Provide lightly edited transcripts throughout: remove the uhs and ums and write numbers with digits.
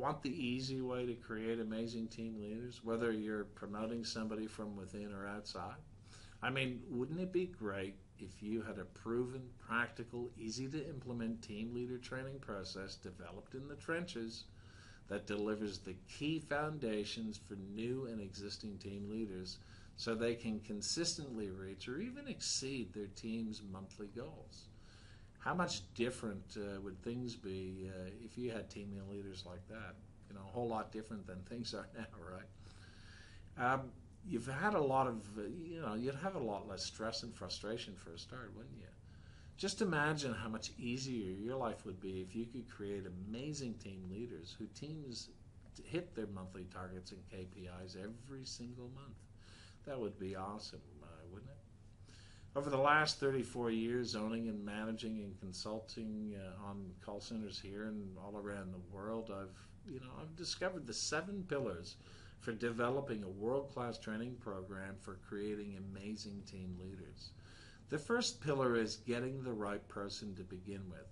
Want the easy way to create amazing team leaders, whether you're promoting somebody from within or outside? I mean, wouldn't it be great if you had a proven, practical, easy to implement team leader training process developed in the trenches that delivers the key foundations for new and existing team leaders so they can consistently reach or even exceed their team's monthly goals? How much different would things be if you had team leaders like that? You know, a whole lot different than things are now, right? You've had a lot of, you'd have a lot less stress and frustration for a start, wouldn't you? Just imagine how much easier your life would be if you could create amazing team leaders who teams hit their monthly targets and KPIs every single month. That would be awesome, wouldn't it? Over the last 34 years, owning and managing and consulting on call centers here and all around the world, I've discovered the 7 pillars for developing a world-class training program for creating amazing team leaders. The first pillar is getting the right person to begin with.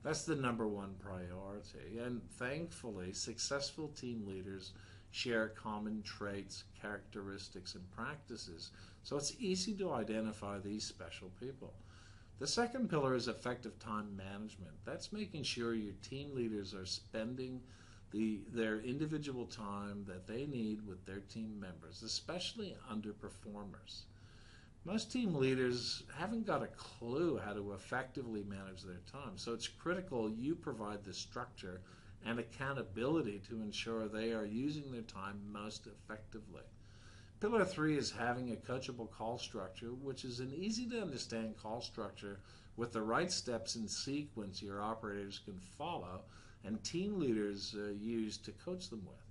That's the number one priority. And thankfully, successful team leaders share common traits, characteristics, and practices. So it's easy to identify these special people. The second pillar is effective time management. That's making sure your team leaders are spending their individual time that they need with their team members, especially underperformers. Most team leaders haven't got a clue how to effectively manage their time, so it's critical you provide the structure and accountability to ensure they are using their time most effectively. Pillar 3 is having a coachable call structure, which is an easy to understand call structure with the right steps and sequence your operators can follow and team leaders use to coach them with.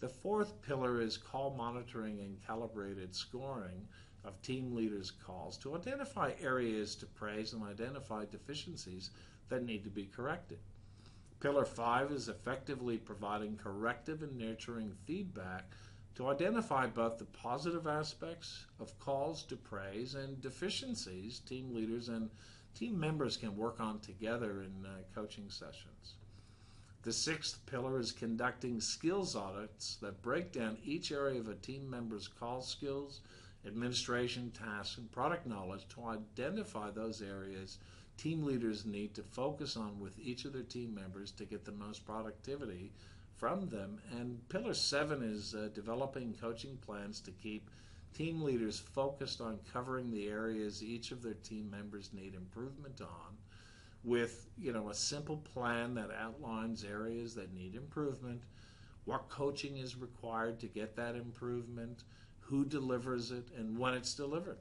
The fourth pillar is call monitoring and calibrated scoring of team leaders' calls to identify areas to praise and identify deficiencies that need to be corrected. Pillar 5 is effectively providing corrective and nurturing feedback to identify both the positive aspects of calls to praise and deficiencies team leaders and team members can work on together in coaching sessions. The sixth pillar is conducting skills audits that break down each area of a team member's call skills, administration, tasks, and product knowledge to identify those areas team leaders need to focus on with each of their team members to get the most productivity from them. And pillar 7 is developing coaching plans to keep team leaders focused on covering the areas each of their team members need improvement on with a simple plan that outlines areas that need improvement, what coaching is required to get that improvement, who delivers it, and when it's delivered.